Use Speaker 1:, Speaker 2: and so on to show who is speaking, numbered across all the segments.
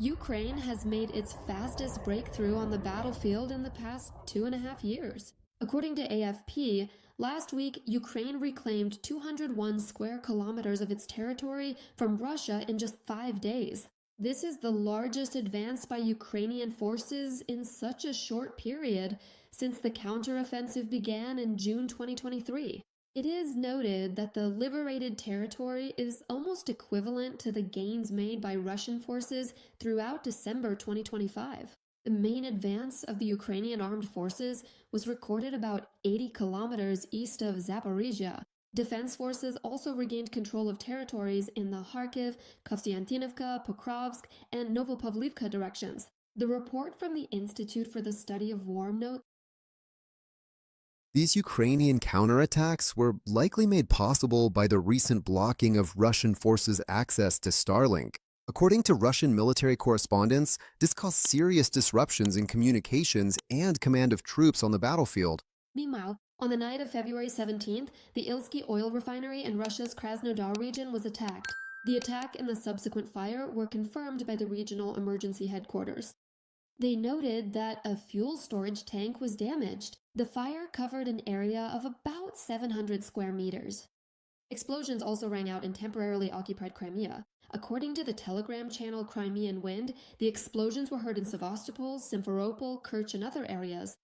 Speaker 1: Ukraine has made its fastest breakthrough on the battlefield in the past 2.5 years. According to AFP, last week, Ukraine reclaimed 201 square kilometers of its territory from Russia in just 5 days. This is the largest advance by Ukrainian forces in such a short period since the counteroffensive began in June 2023. It is noted that the liberated territory is almost equivalent to the gains made by Russian forces throughout December 2025. The main advance of the Ukrainian armed forces was recorded about 80 kilometers east of Zaporizhia. Defense forces also regained control of territories in the Kharkiv, Konstantinivka, Pokrovsk, and Novopavlivka directions. The report from the Institute for the Study of War notes
Speaker 2: these Ukrainian counterattacks were likely made possible by the recent blocking of Russian forces' access to Starlink. According to Russian military correspondents, this caused serious disruptions in communications and command of troops on the battlefield.
Speaker 1: Meanwhile, on the night of February 17th, the Ilsky oil refinery in Russia's Krasnodar region was attacked. The attack and the subsequent fire were confirmed by the regional emergency headquarters. They noted that a fuel storage tank was damaged. The fire covered an area of about 700 square meters. Explosions also rang out in temporarily occupied Crimea. According to the Telegram channel Crimean Wind, the explosions were heard in Sevastopol, Simferopol, Kerch, and other areas.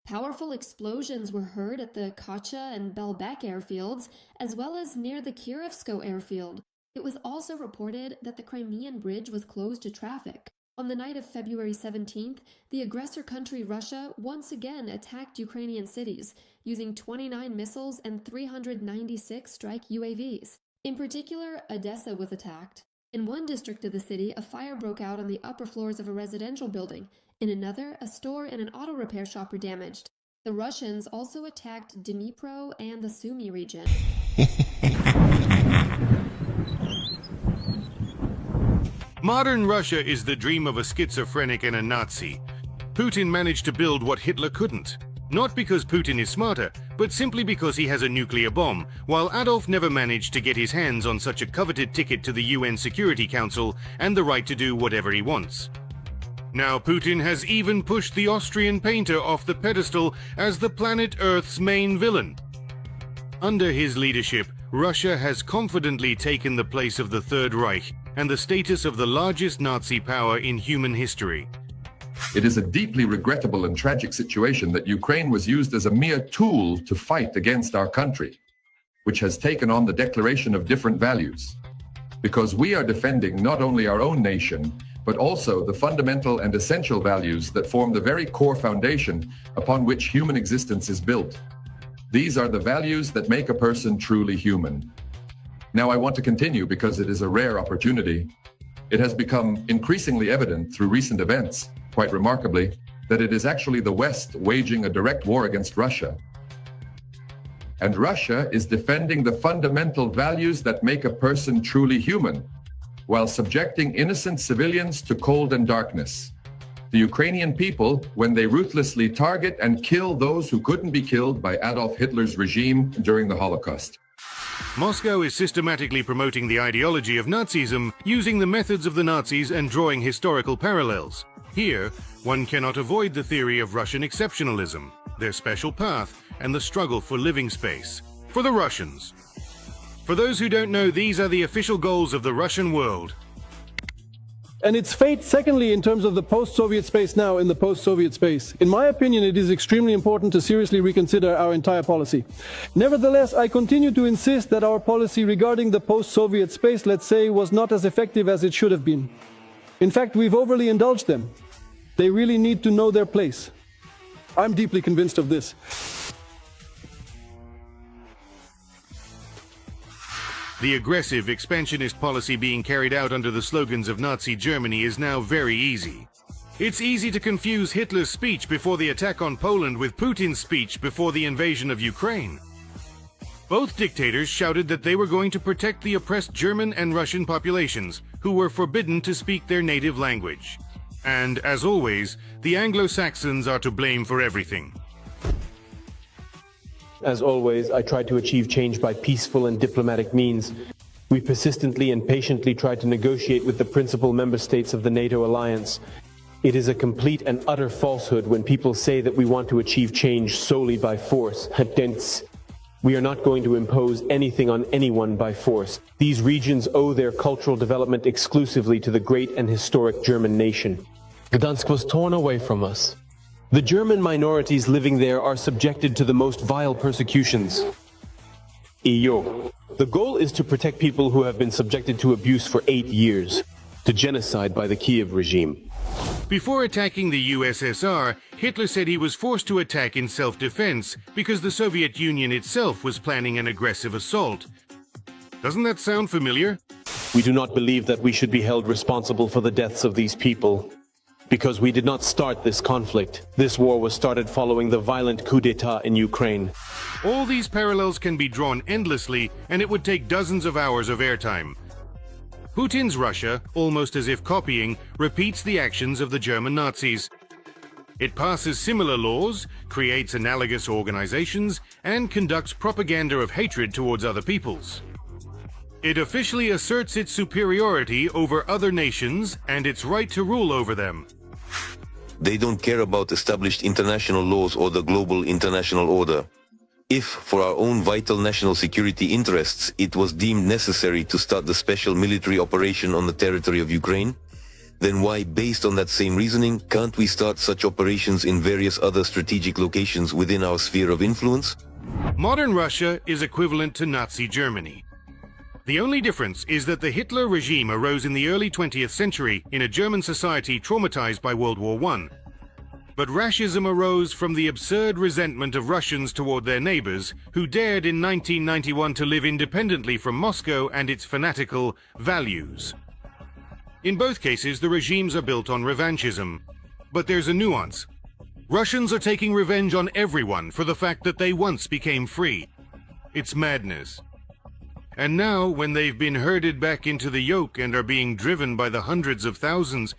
Speaker 1: Powerful explosions were heard at the Kacha and Belbek airfields, as well as near the Kirovsko airfield. It was also reported that the Crimean bridge was closed to traffic. On the night of February 17th, the aggressor country Russia once again attacked Ukrainian cities, using 29 missiles and 396 strike UAVs. In particular, Odessa was attacked. In one district of the city, a fire broke out on the upper floors of a residential building. In another, a store and an auto repair shop were damaged. The Russians also attacked Dnipro and the Sumy region.
Speaker 3: Modern Russia is the dream of a schizophrenic and a Nazi. Putin managed to build what Hitler couldn't. Not because Putin is smarter, but simply because he has a nuclear bomb, while Adolf never managed to get his hands on such a coveted ticket to the UN Security Council and the right to do whatever he wants. Now Putin has even pushed the Austrian painter off the pedestal as the planet Earth's main villain. Under his leadership, Russia has confidently taken the place of the Third Reich and the status of the largest Nazi power in human history.
Speaker 4: It is a deeply regrettable and tragic situation that Ukraine was used as a mere tool to fight against our country, which has taken on the declaration of different values. Because we are defending not only our own nation, but also the fundamental and essential values that form the very core foundation upon which human existence is built. These are the values that make a person truly human. Now I want to continue because it is a rare opportunity. It has become increasingly evident through recent events, quite remarkably, that it is actually the West waging a direct war against Russia. And Russia is defending the fundamental values that make a person truly human, while subjecting innocent civilians to cold and darkness. The Ukrainian people, when they ruthlessly target and kill those who couldn't be killed by Adolf Hitler's regime during the Holocaust.
Speaker 3: Moscow is systematically promoting the ideology of Nazism, using the methods of the Nazis and drawing historical parallels. Here, one cannot avoid the theory of Russian exceptionalism, their special path, and the struggle for living space. For the Russians. For those who don't know, these are the official goals of the Russian world.
Speaker 5: And its fate, secondly, in terms of the post-Soviet space now, in the post-Soviet space. In my opinion, it is extremely important to seriously reconsider our entire policy. Nevertheless, I continue to insist that our policy regarding the post-Soviet space, let's say, was not as effective as it should have been. In fact, we've overly indulged them. They really need to know their place. I'm deeply convinced of this.
Speaker 3: The aggressive, expansionist policy being carried out under the slogans of Nazi Germany is now very easy. It's easy to confuse Hitler's speech before the attack on Poland with Putin's speech before the invasion of Ukraine. Both dictators shouted that they were going to protect the oppressed German and Russian populations, who were forbidden to speak their native language. And, as always, the Anglo-Saxons are to blame for everything.
Speaker 6: As always, I try to achieve change by peaceful and diplomatic means. We persistently and patiently tried to negotiate with the principal member states of the NATO alliance. It is a complete and utter falsehood when people say that we want to achieve change solely by force. Hence, we are not going to impose anything on anyone by force. These regions owe their cultural development exclusively to the great and historic German nation. Gdansk was torn away from us. The German minorities living there are subjected to the most vile persecutions. The goal is to protect people who have been subjected to abuse for 8 years, to genocide by the Kiev regime.
Speaker 3: Before attacking the USSR, Hitler said he was forced to attack in self-defense because the Soviet Union itself was planning an aggressive assault. Doesn't that sound familiar?
Speaker 6: We do not believe that we should be held responsible for the deaths of these people, because we did not start this conflict. This war was started following the violent coup d'etat in Ukraine.
Speaker 3: All these parallels can be drawn endlessly, and it would take dozens of hours of airtime. Putin's Russia, almost as if copying, repeats the actions of the German Nazis. It passes similar laws, creates analogous organizations, and conducts propaganda of hatred towards other peoples. It officially asserts its superiority over other nations and its right to rule over them.
Speaker 7: They don't care about established international laws or the global international order. If, for our own vital national security interests, it was deemed necessary to start the special military operation on the territory of Ukraine, then why, based on that same reasoning, can't we start such operations in various other strategic locations within our sphere of influence?
Speaker 3: Modern Russia is equivalent to Nazi Germany. The only difference is that the Hitler regime arose in the early 20th century in a German society traumatized by World War I. But Rashism arose from the absurd resentment of Russians toward their neighbors, who dared in 1991 to live independently from Moscow and its fanatical values. In both cases, the regimes are built on revanchism. But there's a nuance. Russians are taking revenge on everyone for the fact that they once became free. It's madness. And now, when they've been herded back into the yoke and are being driven by the hundreds of thousands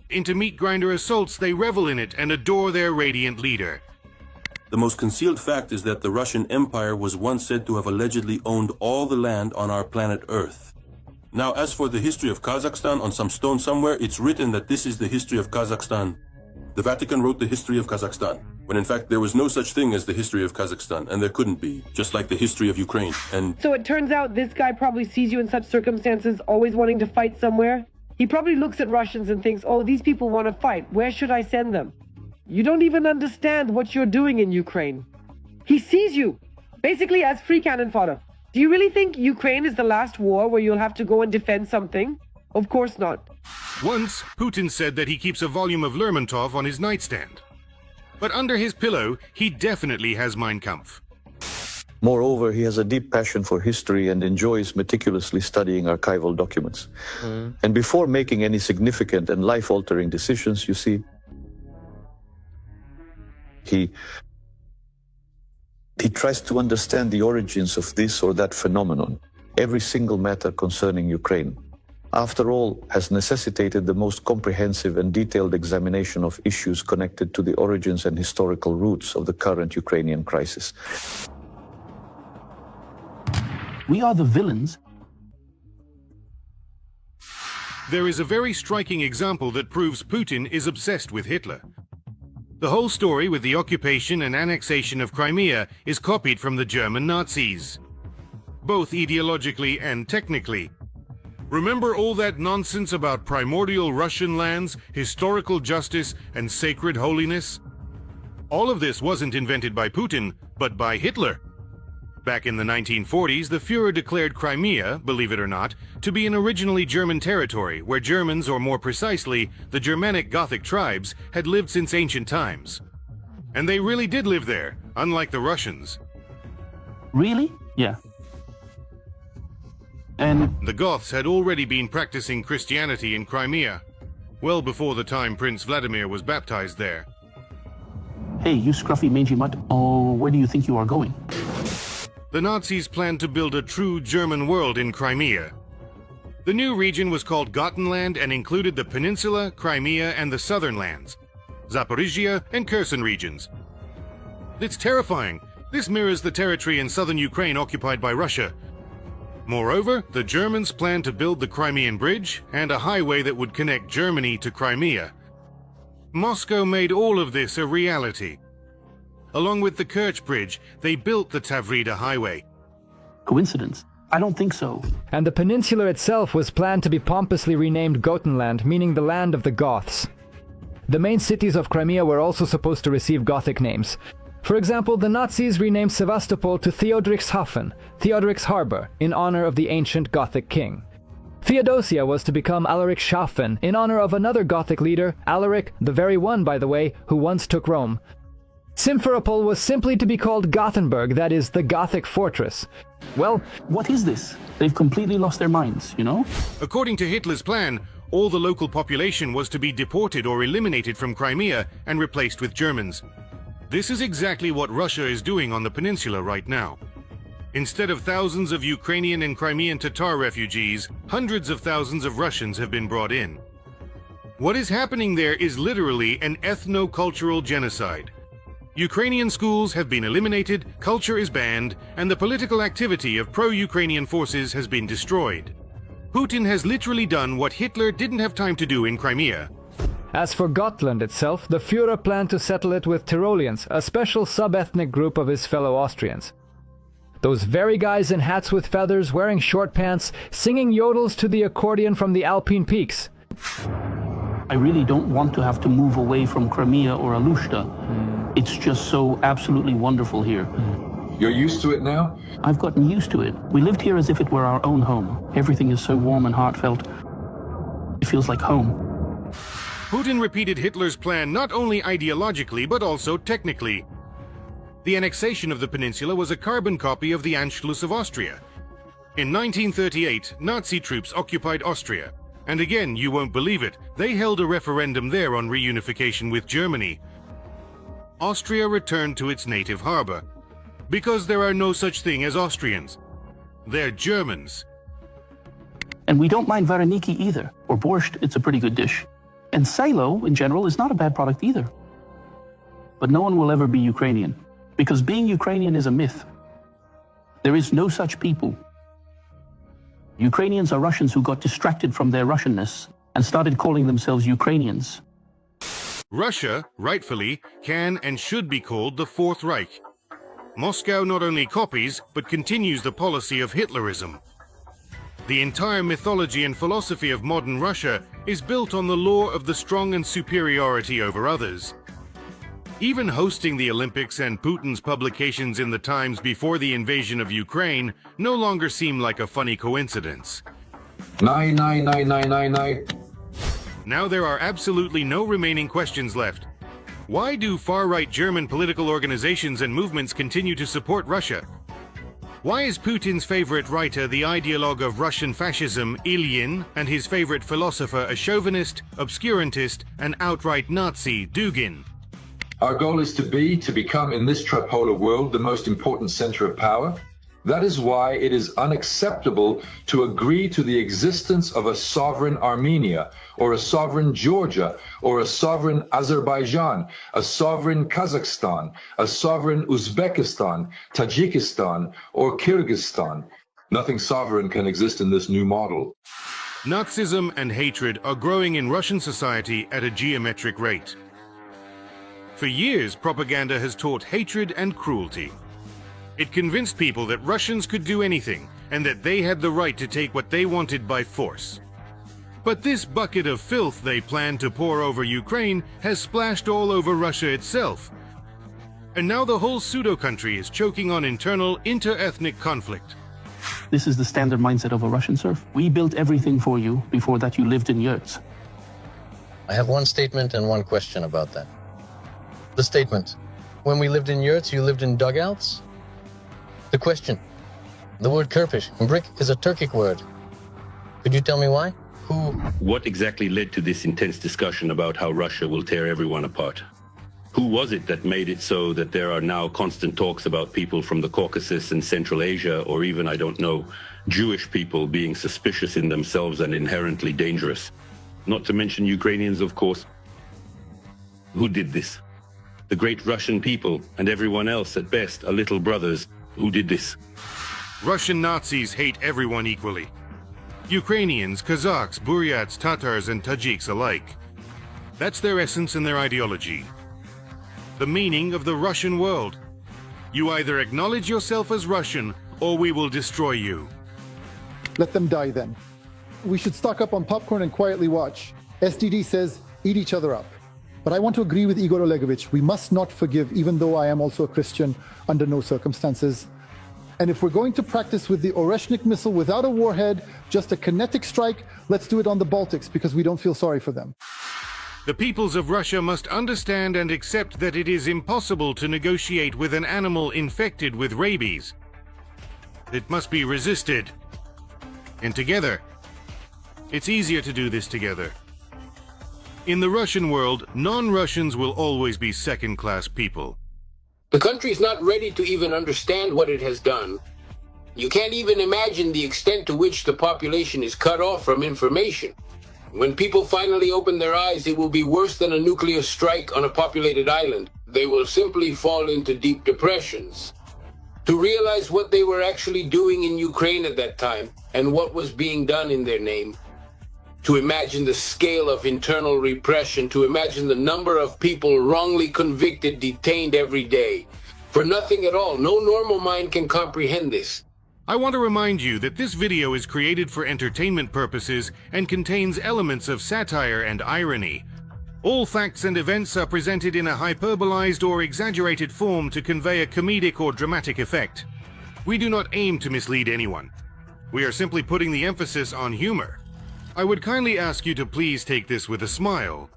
Speaker 3: into meat grinder assaults, they revel in it and adore their radiant leader.
Speaker 8: The most concealed fact is that the Russian Empire was once said to have allegedly owned all the land on our planet Earth. Now, as for the history of Kazakhstan, on some stone somewhere, it's written that this is the history of Kazakhstan. The Vatican wrote the history of Kazakhstan, when in fact there was no such thing as the history of Kazakhstan, and there couldn't be, just like the history of Ukraine. And
Speaker 9: so it turns out this guy probably sees you in such circumstances, always wanting to fight somewhere. He probably looks at Russians and thinks, oh, these people want to fight. Where should I send them? You don't even understand what you're doing in Ukraine. He sees you, basically as free cannon fodder. Do you really think Ukraine is the last war where you'll have to go and defend something? Of course not.
Speaker 3: Once, Putin said that he keeps a volume of Lermontov on his nightstand. But under his pillow, he definitely has Mein Kampf.
Speaker 10: Moreover, he has a deep passion for history and enjoys meticulously studying archival documents. And before making any significant and life-altering decisions, you see, he tries to understand the origins of this or that phenomenon, every single matter concerning Ukraine. After all, has necessitated the most comprehensive and detailed examination of issues connected to the origins and historical roots of the current Ukrainian crisis.
Speaker 11: We are the villains.
Speaker 3: There is a very striking example that proves Putin is obsessed with Hitler. The whole story with the occupation and annexation of Crimea is copied from the German Nazis, both ideologically and technically. Remember all that nonsense about primordial Russian lands, historical justice, and sacred holiness? All of this wasn't invented by Putin, but by Hitler. Back in the 1940s, the Führer declared Crimea, believe it or not, to be an originally German territory where Germans, or more precisely, the Germanic Gothic tribes, had lived since ancient times. And they really did live there, unlike the Russians.
Speaker 11: Really? Yeah. And
Speaker 3: the Goths had already been practicing Christianity in Crimea, well before the time Prince Vladimir was baptized there.
Speaker 11: Hey, you scruffy mangy mutt, oh, where do you think you are going?
Speaker 3: The Nazis planned to build a true German world in Crimea. The new region was called Gotenland and included the peninsula, Crimea, and the southern lands, Zaporizhia and Kherson regions. It's terrifying. This mirrors the territory in southern Ukraine occupied by Russia. Moreover, the Germans planned to build the Crimean Bridge and a highway that would connect Germany to Crimea. Moscow made all of this a reality. Along with the Kerch Bridge, they built the Tavrida Highway.
Speaker 11: Coincidence? I don't think so.
Speaker 12: And the peninsula itself was planned to be pompously renamed Gotenland, meaning the land of the Goths. The main cities of Crimea were also supposed to receive Gothic names. For example, the Nazis renamed Sevastopol to Theoderichshafen, Theodoric's Harbor, in honor of the ancient Gothic king. Theodosia was to become Alaricshafen, in honor of another Gothic leader, Alaric, the very one, by the way, who once took Rome. Simferopol was simply to be called Gothenburg, that is, the Gothic fortress. Well,
Speaker 11: what is this? They've completely lost their minds, you know?
Speaker 3: According to Hitler's plan, all the local population was to be deported or eliminated from Crimea and replaced with Germans. This is exactly what Russia is doing on the peninsula right now. Instead of thousands of Ukrainian and Crimean Tatar refugees, hundreds of thousands of Russians have been brought in. What is happening there is literally an ethno-cultural genocide. Ukrainian schools have been eliminated, culture is banned, and the political activity of pro-Ukrainian forces has been destroyed. Putin has literally done what Hitler didn't have time to do in Crimea.
Speaker 12: As for Gotland itself, the Führer planned to settle it with Tyroleans, a special sub-ethnic group of his fellow Austrians. Those very guys in hats with feathers, wearing short pants, singing yodels to the accordion from the Alpine peaks.
Speaker 11: I really don't want to have to move away from Crimea or Alushta. It's just so absolutely wonderful here.
Speaker 13: You're used to it now?
Speaker 11: I've gotten used to it. We lived here as if it were our own home. Everything is so warm and heartfelt. It feels like home.
Speaker 3: Putin repeated Hitler's plan not only ideologically but also technically. The annexation of the peninsula was a carbon copy of the Anschluss of Austria. In 1938, Nazi troops occupied Austria. And again, you won't believe it, they held a referendum there on reunification with Germany. Austria returned to its native harbor. Because there are no such thing as Austrians. They're Germans.
Speaker 11: And we don't mind vareniki either, or borscht, it's a pretty good dish. And silo, in general, is not a bad product either. But no one will ever be Ukrainian, because being Ukrainian is a myth. There is no such people. Ukrainians are Russians who got distracted from their Russianness and started calling themselves Ukrainians.
Speaker 3: Russia, rightfully, can and should be called the Fourth Reich. Moscow not only copies, but continues the policy of Hitlerism. The entire mythology and philosophy of modern Russia is built on the law of the strong and superiority over others. Even hosting the Olympics and Putin's publications in the times before the invasion of Ukraine no longer seem like a funny coincidence.
Speaker 13: Nine.
Speaker 3: Now there are absolutely no remaining questions left. Why do far-right German political organizations and movements continue to support Russia? Why is Putin's favorite writer the ideologue of Russian fascism, Ilyin, and his favorite philosopher a chauvinist, obscurantist, and outright Nazi, Dugin?
Speaker 13: Our goal is to become in this tripolar world the most important center of power. That is why it is unacceptable to agree to the existence of a sovereign Armenia, or a sovereign Georgia, or a sovereign Azerbaijan, a sovereign Kazakhstan, a sovereign Uzbekistan, Tajikistan, or Kyrgyzstan. Nothing sovereign can exist in this new model.
Speaker 3: Nazism and hatred are growing in Russian society at a geometric rate. For years, propaganda has taught hatred and cruelty. It convinced people that Russians could do anything, and that they had the right to take what they wanted by force. But this bucket of filth they planned to pour over Ukraine has splashed all over Russia itself. And now the whole pseudo-country is choking on internal, inter-ethnic conflict.
Speaker 11: This is the standard mindset of a Russian serf. We built everything for you. Before that, you lived in yurts.
Speaker 14: I have one statement and one question about that. The statement: when we lived in yurts, you lived in dugouts? The question: the word Kirpish in brick is a Turkic word. Could you tell me why?
Speaker 15: What exactly led to this intense discussion about how Russia will tear everyone apart? Who was it that made it so that there are now constant talks about people from the Caucasus and Central Asia, or even, I don't know, Jewish people being suspicious in themselves and inherently dangerous? Not to mention Ukrainians, of course. Who did this? The great Russian people and everyone else, at best, are little brothers. Who did this?
Speaker 3: Russian Nazis hate everyone equally. Ukrainians, Kazakhs, Buryats, Tatars, and Tajiks alike. That's their essence and their ideology. The meaning of the Russian world. You either acknowledge yourself as Russian, or we will destroy you.
Speaker 5: Let them die then. We should stock up on popcorn and quietly watch. SDD says, eat each other up. But I want to agree with Igor Olegovich. We must not forgive, even though I am also a Christian, under no circumstances. And if we're going to practice with the Oreshnik missile without a warhead, just a kinetic strike, let's do it on the Baltics, because we don't feel sorry for them.
Speaker 3: The peoples of Russia must understand and accept that it is impossible to negotiate with an animal infected with rabies. It must be resisted. And together. It's easier to do this together. In the Russian world, non-Russians will always be second-class people.
Speaker 16: The country is not ready to even understand what it has done. You can't even imagine the extent to which the population is cut off from information. When people finally open their eyes, it will be worse than a nuclear strike on a populated island. They will simply fall into deep depressions. To realize what they were actually doing in Ukraine at that time and what was being done in their name. To imagine the scale of internal repression, to imagine the number of people wrongly convicted, detained every day. For nothing at all. No normal mind can comprehend this.
Speaker 3: I want to remind you that this video is created for entertainment purposes and contains elements of satire and irony. All facts and events are presented in a hyperbolized or exaggerated form to convey a comedic or dramatic effect. We do not aim to mislead anyone. We are simply putting the emphasis on humor. I would kindly ask you to please take this with a smile,